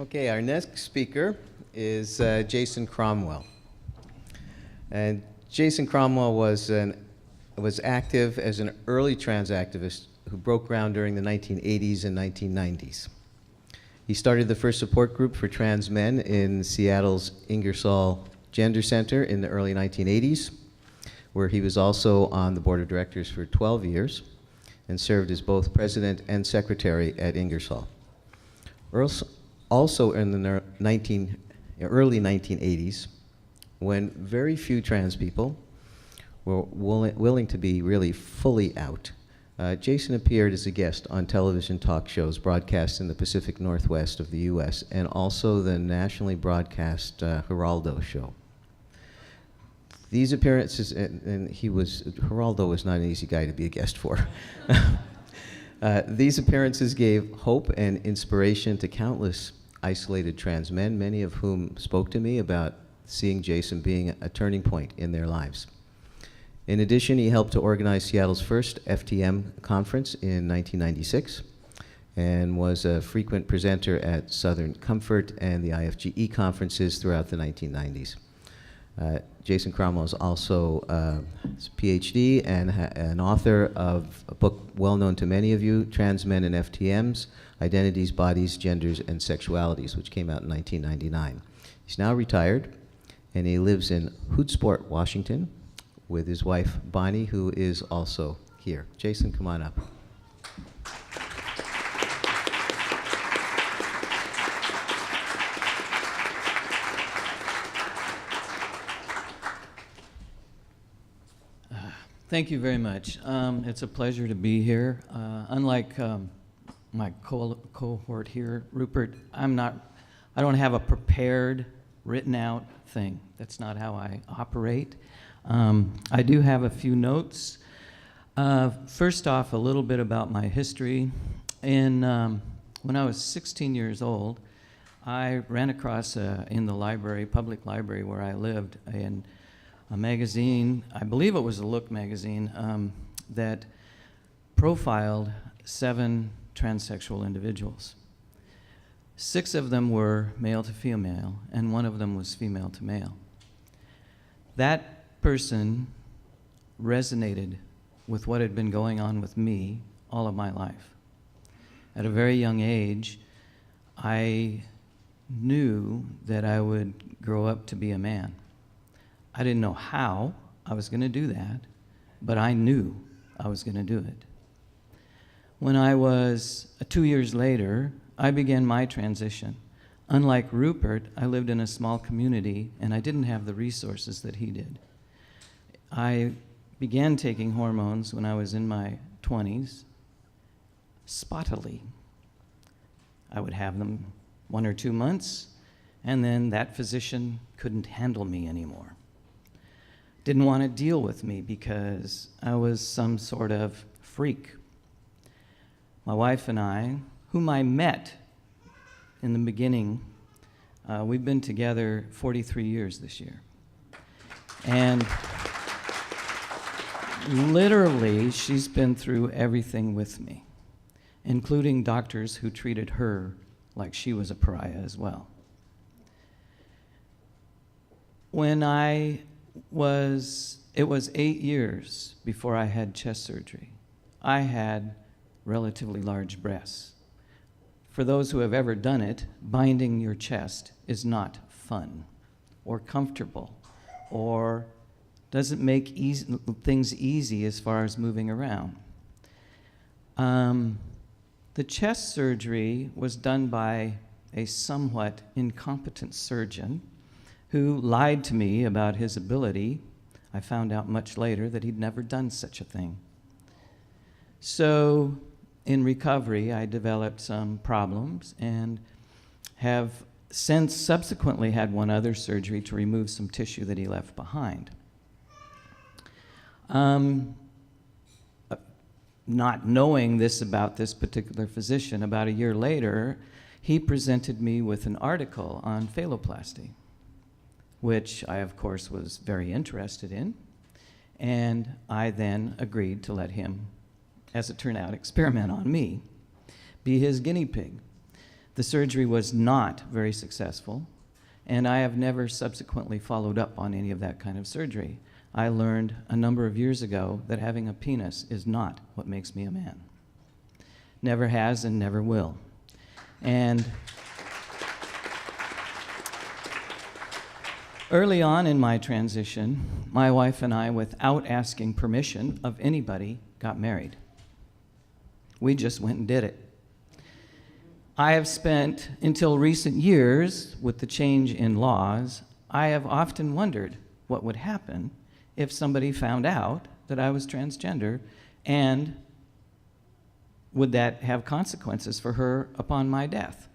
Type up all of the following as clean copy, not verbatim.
Okay, our next speaker is Jason Cromwell. And Jason Cromwell was active as an early trans activist who broke ground during the 1980s and 1990s. He started the first support group for trans men in Seattle's Ingersoll Gender Center in the early 1980s, where he was also on the board of directors for 12 years and served as both president and secretary at Ingersoll. Also in the early 1980s, when very few trans people were willing to be really fully out, Jason appeared as a guest on television talk shows broadcast in the Pacific Northwest of the US and also the nationally broadcast Geraldo show. These appearances, and Geraldo was not an easy guy to be a guest for. These appearances gave hope and inspiration to countless isolated trans men, many of whom spoke to me about seeing Jason being a turning point in their lives. In addition, he helped to organize Seattle's first FTM conference in 1996 and was a frequent presenter at Southern Comfort and the IFGE conferences throughout the 1990s. Jason Cromwell is also a PhD and an author of a book well known to many of you, Transmen and FTMs, Identities, Bodies, Genders, and Sexualities, which came out in 1999. He's now retired, and he lives in Hoodsport, Washington, with his wife, Bonnie, who is also here. Jason, come on up. Thank you very much. It's a pleasure to be here. Unlike my cohort here, Rupert, I don't have a prepared, written out thing. That's not how I operate. I do have a few notes. First off, a little bit about my history. When I was 16 years old, I ran across in the library, public library where I lived, a magazine, I believe it was a Look magazine, that profiled 7 transsexual individuals. 6 of them were male to female, and 1 of them was female to male. That person resonated with what had been going on with me all of my life. At a very young age, I knew that I would grow up to be a man. I didn't know how I was going to do that, but I knew I was going to do it. When I was 2 years later, I began my transition. Unlike Rupert, I lived in a small community and I didn't have the resources that he did. I began taking hormones when I was in my 20s, spottily. I would have them 1 or 2 months, and then that physician couldn't handle me anymore. Didn't want to deal with me because I was some sort of freak. My wife and I, whom I met in the beginning, we've been together 43 years this year. And literally, she's been through everything with me, including doctors who treated her like she was a pariah as well. It was 8 years before I had chest surgery. I had relatively large breasts. For those who have ever done it, binding your chest is not fun or comfortable or doesn't make things easy as far as moving around. The chest surgery was done by a somewhat incompetent surgeon who lied to me about his ability. I found out much later that he'd never done such a thing. So in recovery, I developed some problems and have since subsequently had 1 other surgery to remove some tissue that he left behind. Not knowing this about this particular physician, about a year later, he presented me with an article on phalloplasty, which I, of course, was very interested in, and I then agreed to let him, as it turned out, experiment on me, be his guinea pig. The surgery was not very successful, and I have never subsequently followed up on any of that kind of surgery. I learned a number of years ago that having a penis is not what makes me a man. Never has and never will. And early on in my transition, my wife and I, without asking permission of anybody, got married. We just went and did it. I have spent, until recent years, with the change in laws, I have often wondered what would happen if somebody found out that I was transgender, and would that have consequences for her upon my death?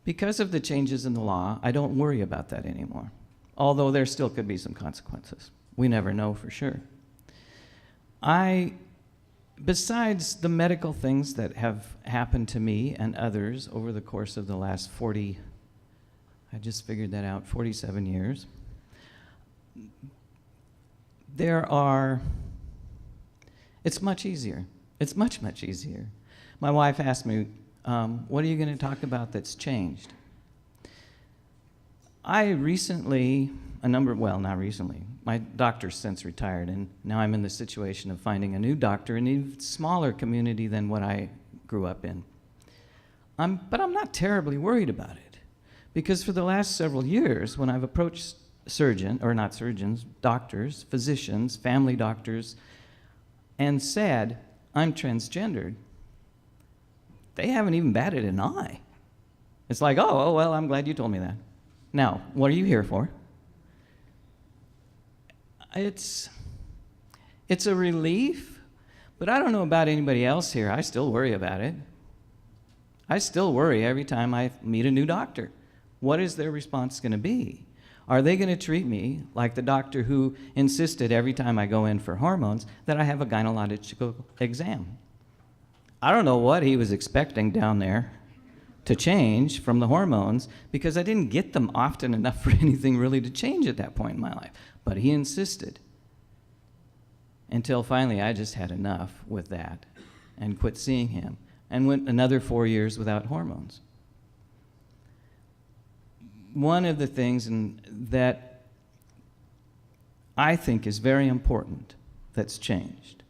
Because of the changes in the law, I don't worry about that anymore, although there still could be some consequences. We never know for sure. Besides the medical things that have happened to me and others over the course of the last 47 years, it's much easier. It's much, much easier. My wife asked me, what are you going to talk about that's changed? I recently, not recently, my doctor's since retired, and now I'm in the situation of finding a new doctor in an even smaller community than what I grew up in. But I'm not terribly worried about it, because for the last several years, when I've approached doctors, physicians, family doctors, and said, I'm transgendered, they haven't even batted an eye. It's like, oh, well, I'm glad you told me that. Now, what are you here for? It's a relief, but I don't know about anybody else here. I still worry about it. I still worry every time I meet a new doctor. What is their response going to be? Are they going to treat me like the doctor who insisted every time I go in for hormones that I have a gynecological exam? I don't know what he was expecting down there to change from the hormones, because I didn't get them often enough for anything really to change at that point in my life. But he insisted, until finally I just had enough with that and quit seeing him and went another 4 years without hormones. One of the things that I think is very important that's changed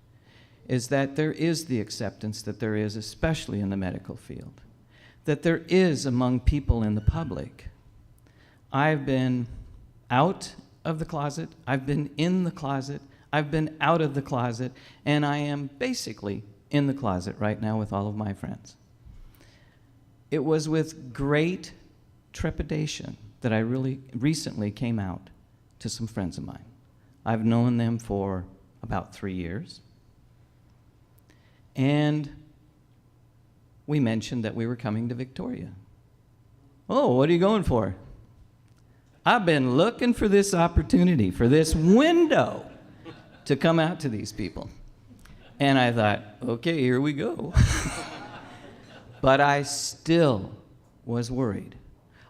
is that there is the acceptance that there is, especially in the medical field, that there is among people in the public. I've been out of the closet, I've been in the closet, I've been out of the closet, and I am basically in the closet right now with all of my friends. It was with great trepidation that I really recently came out to some friends of mine. I've known them for about 3 years, and we mentioned that we were coming to Victoria. Oh, what are you going for? I've been looking for this opportunity, for this window to come out to these people. And I thought, okay, here we go. But I still was worried.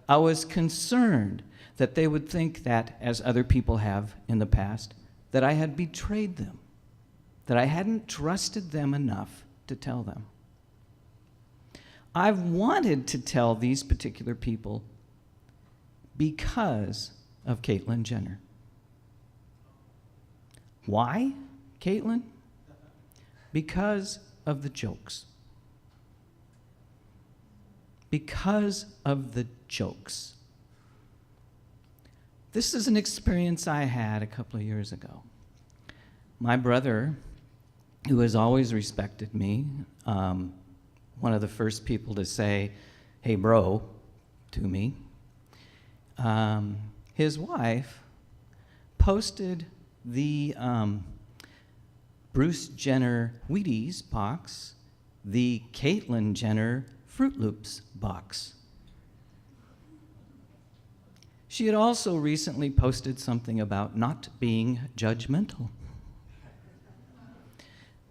I was concerned that they would think that, as other people have in the past, that I had betrayed them, that I hadn't trusted them enough to tell them. I've wanted to tell these particular people because of Caitlyn Jenner. Why, Caitlyn? Because of the jokes. Because of the jokes. This is an experience I had a couple of years ago. My brother, who has always respected me, one of the first people to say, hey bro, to me, his wife posted the Bruce Jenner Wheaties box, the Caitlyn Jenner Fruit Loops box. She had also recently posted something about not being judgmental.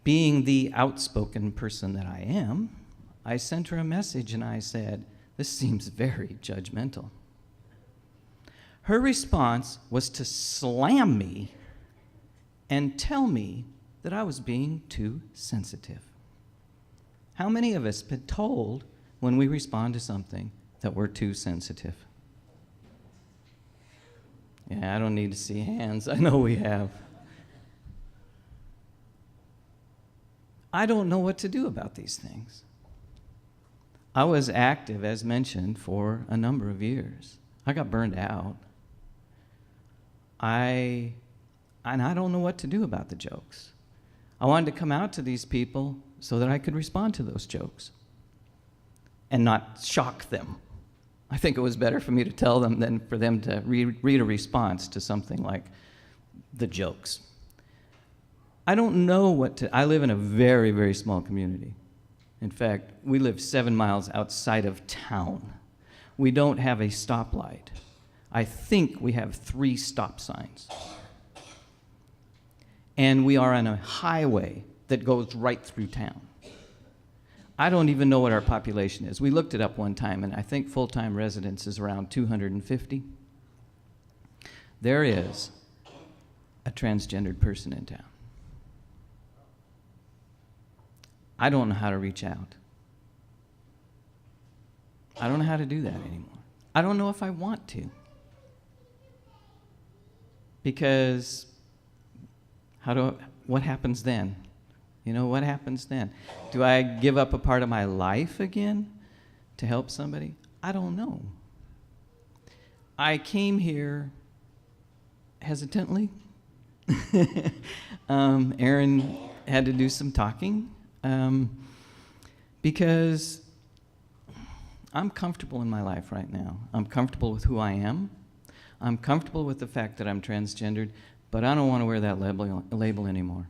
Being the outspoken person that I am, I sent her a message and I said, this seems very judgmental. Her response was to slam me and tell me that I was being too sensitive. How many of us have been told when we respond to something that we're too sensitive. Yeah, I don't need to see hands. I know we have. I don't know what to do about these things. I was active, as mentioned, for a number of years. I got burned out. And I don't know what to do about the jokes. I wanted to come out to these people so that I could respond to those jokes and not shock them. I think it was better for me to tell them than for them to read a response to something like the jokes. I don't know what to. I live in a very, very small community. In fact, we live 7 miles outside of town. We don't have a stoplight. I think we have 3 stop signs. And we are on a highway that goes right through town. I don't even know what our population is. We looked it up one time, and I think full-time residents is around 250. There is a transgendered person in town. I don't know how to reach out. I don't know how to do that anymore. I don't know if I want to. Because what happens then? You know, what happens then? Do I give up a part of my life again to help somebody? I don't know. I came here hesitantly. Aaron had to do some talking because I'm comfortable in my life right now. I'm comfortable with who I am. I'm comfortable with the fact that I'm transgendered, but I don't want to wear that label anymore.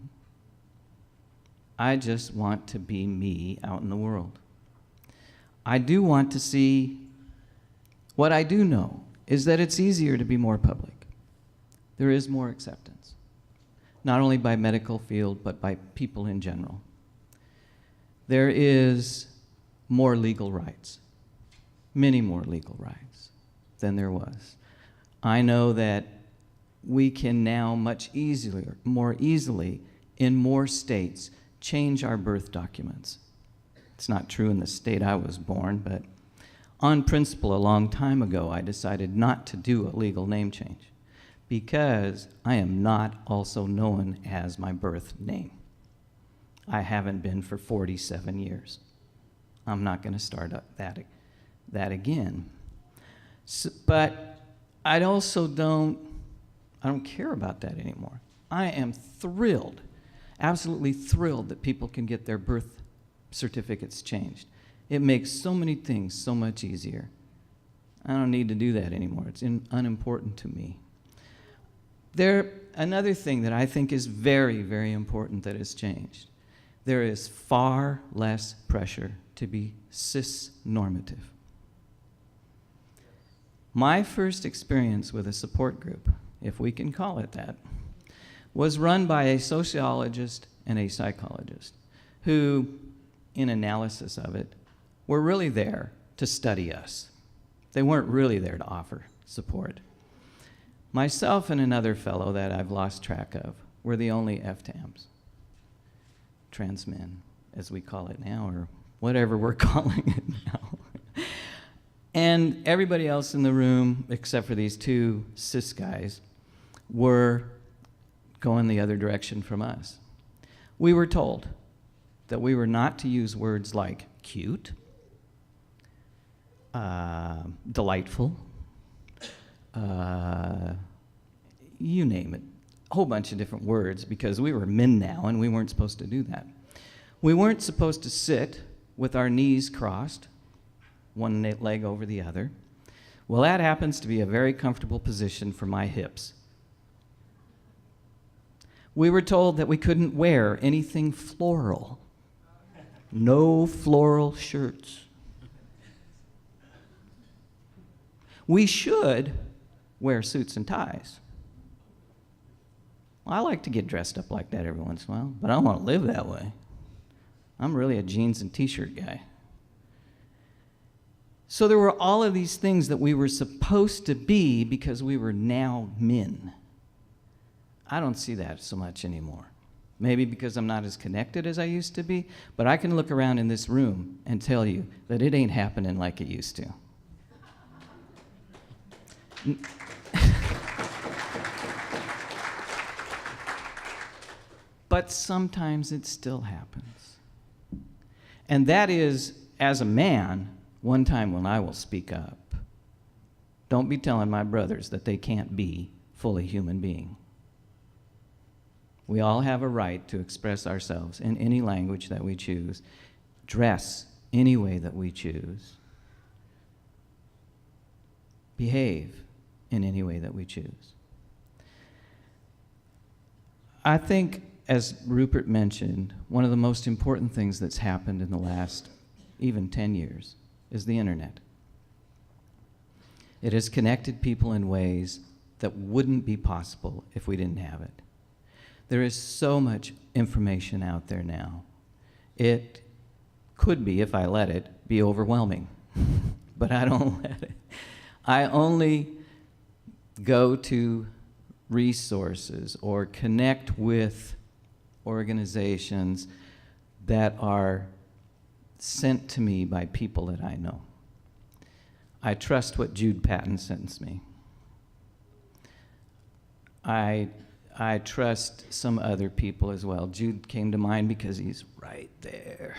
I just want to be me out in the world. I do want to see, what I do know is that it's easier to be more public. There is more acceptance, not only by medical field, but by people in general. There is more legal rights, many more legal rights than there was. I know that we can now much easier, more easily, in more states, change our birth documents. It's not true in the state I was born, but on principle, a long time ago, I decided not to do a legal name change because I am not also known as my birth name. I haven't been for 47 years. I'm not going to start up that again. So, but I also don't care about that anymore. I am thrilled, absolutely thrilled that people can get their birth certificates changed. It makes so many things so much easier. I don't need to do that anymore. It's unimportant to me. Another thing that I think is very, very important that has changed. There is far less pressure to be cis-normative. My first experience with a support group, if we can call it that, was run by a sociologist and a psychologist who, in analysis of it, were really there to study us. They weren't really there to offer support. Myself and another fellow that I've lost track of were the only FTMs. Transmen, as we call it now, or whatever we're calling it now. And everybody else in the room, except for these 2 cis guys, were going the other direction from us. We were told that we were not to use words like cute, delightful, you name it, a whole bunch of different words, because we were men now and we weren't supposed to do that. We weren't supposed to sit with our knees crossed, one leg over the other. Well, that happens to be a very comfortable position for my hips. We were told that we couldn't wear anything floral. No floral shirts. We should wear suits and ties. Well, I like to get dressed up like that every once in a while, but I don't want to live that way. I'm really a jeans and t-shirt guy. So there were all of these things that we were supposed to be because we were now men. I don't see that so much anymore. Maybe because I'm not as connected as I used to be, but I can look around in this room and tell you that it ain't happening like it used to. But sometimes it still happens. And that is, as a man, one time when I will speak up. Don't be telling my brothers that they can't be fully human being. We all have a right to express ourselves in any language that we choose, dress any way that we choose, behave in any way that we choose. I think, as Rupert mentioned, one of the most important things that's happened in the last even 10 years is the internet. It has connected people in ways that wouldn't be possible if we didn't have it. There is so much information out there now. It could be, if I let it, be overwhelming, but I don't let it. I only go to resources or connect with organizations that are sent to me by people that I know. I trust what Jude Patton sends me. I trust some other people as well. Jude came to mind because he's right there.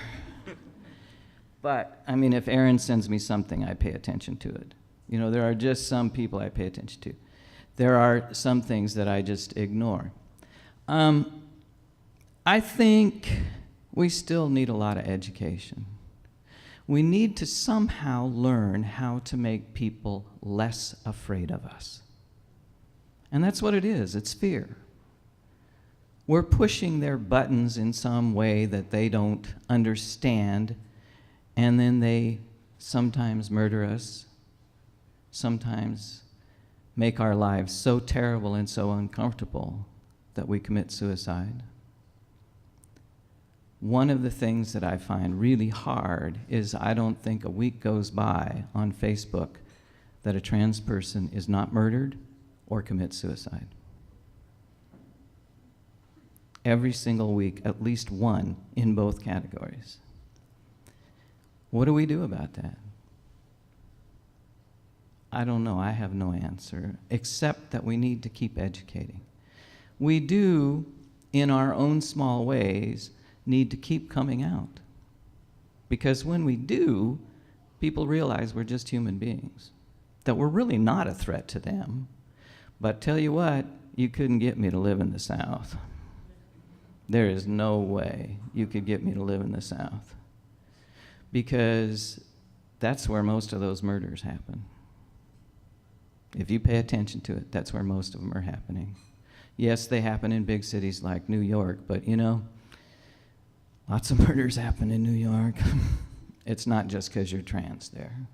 But, I mean, if Aaron sends me something, I pay attention to it. You know, there are just some people I pay attention to. There are some things that I just ignore. I think we still need a lot of education. We need to somehow learn how to make people less afraid of us. And that's what it is, it's fear. We're pushing their buttons in some way that they don't understand, and then they sometimes murder us, sometimes make our lives so terrible and so uncomfortable that we commit suicide. One of the things that I find really hard is I don't think a week goes by on Facebook that a trans person is not murdered or commits suicide. Every single week, at least one in both categories. What do we do about that? I don't know. I have no answer, except that we need to keep educating. We do, in our own small ways, need to keep coming out. Because when we do, people realize we're just human beings, that we're really not a threat to them. But tell you what, you couldn't get me to live in the South. There is no way you could get me to live in the South, because that's where most of those murders happen. If you pay attention to it, that's where most of them are happening. Yes, they happen in big cities like New York, but you know, lots of murders happen in New York. It's not just because you're trans there.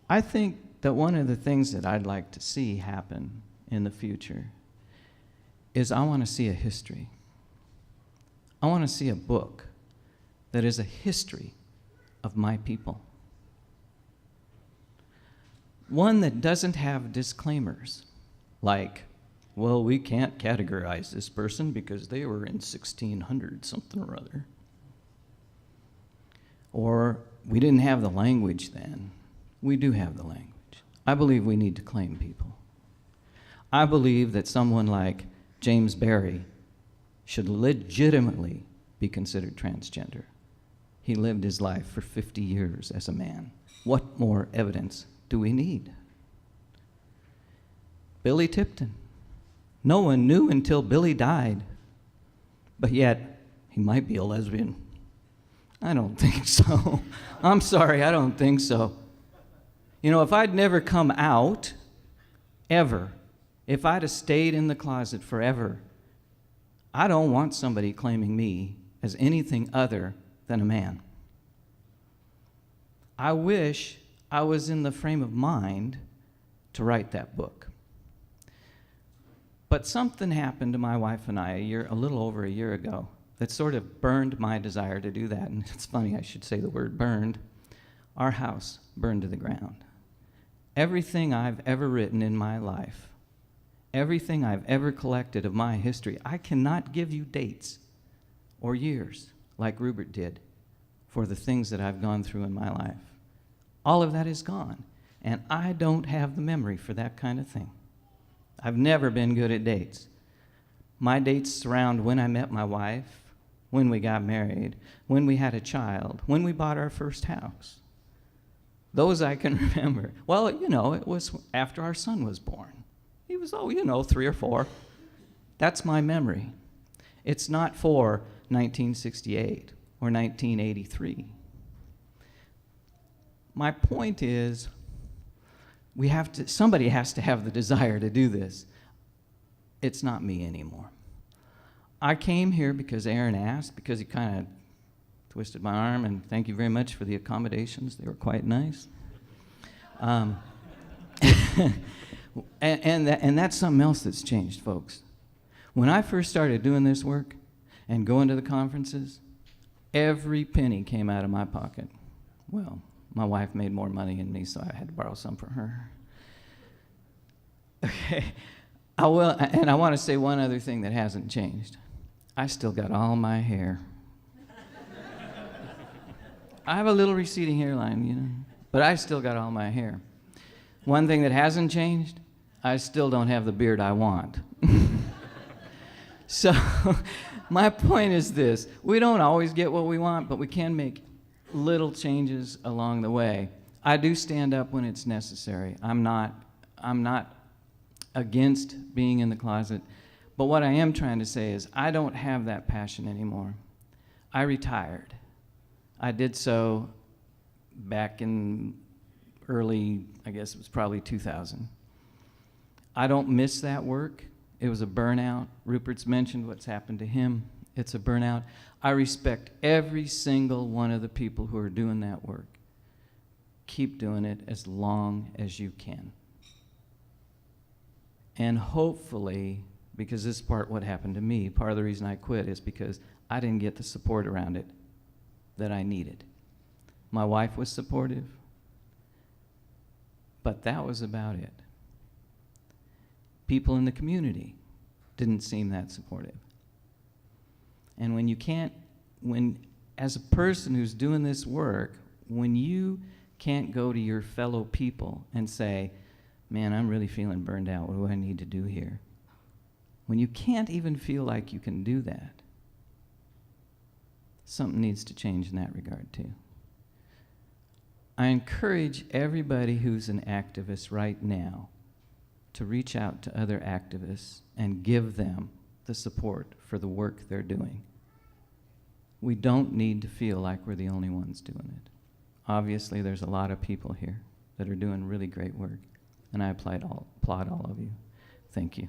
I think that one of the things that I'd like to see happen in the future is I want to see a history. I want to see a book that is a history of my people. One that doesn't have disclaimers like, well, we can't categorize this person because they were in 1600 something or other. Or we didn't have the language then. We do have the language. I believe we need to claim people. I believe that someone like James Barry should legitimately be considered transgender. He lived his life for 50 years as a man. What more evidence do we need? Billy Tipton. No one knew until Billy died, but yet he might be a lesbian. I don't think so. I'm sorry, I don't think so. You know, if I'd never come out, ever, if I'd have stayed in the closet forever, I don't want somebody claiming me as anything other than a man. I wish I was in the frame of mind to write that book. But something happened to my wife and I a little over a year ago that sort of burned my desire to do that. And it's funny, I should say the word burned. Our house burned to the ground. Everything I've ever written in my life, everything I've ever collected of my history, I cannot give you dates or years like Rupert did for the things that I've gone through in my life. All of that is gone, and I don't have the memory for that kind of thing. I've never been good at dates. My dates surround when I met my wife, when we got married, when we had a child, when we bought our first house. Those I can remember. Well, you know, it was after our son was born. He was, 3 or 4. That's my memory. It's not for 1968 or 1983. My point is, somebody has to have the desire to do this. It's not me anymore. I came here because Aaron asked, because he kind of twisted my arm, and thank you very much for the accommodations. They were quite nice. And that's something else that's changed, folks. When I first started doing this work and going to the conferences, every penny came out of my pocket. Well, my wife made more money than me, so I had to borrow some from her. Okay. I want to say one other thing that hasn't changed. I still got all my hair. I have a little receding hairline, but I still got all my hair. One thing that hasn't changed, I still don't have the beard I want. So my point is this: we don't always get what we want, but we can make little changes along the way. I do stand up when it's necessary. I'm not against being in the closet, but what I am trying to say is I don't have that passion anymore. I retired. I did so back in early, I guess it was probably 2000. I don't miss that work. It was a burnout. Rupert's mentioned what's happened to him. It's a burnout. I respect every single one of the people who are doing that work. Keep doing it as long as you can. And hopefully, because this is what happened to me, part of the reason I quit is because I didn't get the support around it that I needed. My wife was supportive, but that was about it. People in the community didn't seem that supportive. And as a person who's doing this work, when you can't go to your fellow people and say, man, I'm really feeling burned out, what do I need to do here? When you can't even feel like you can do that, something needs to change in that regard too. I encourage everybody who's an activist right now to reach out to other activists and give them the support for the work they're doing. We don't need to feel like we're the only ones doing it. Obviously, there's a lot of people here that are doing really great work, and I applaud all of you. Thank you.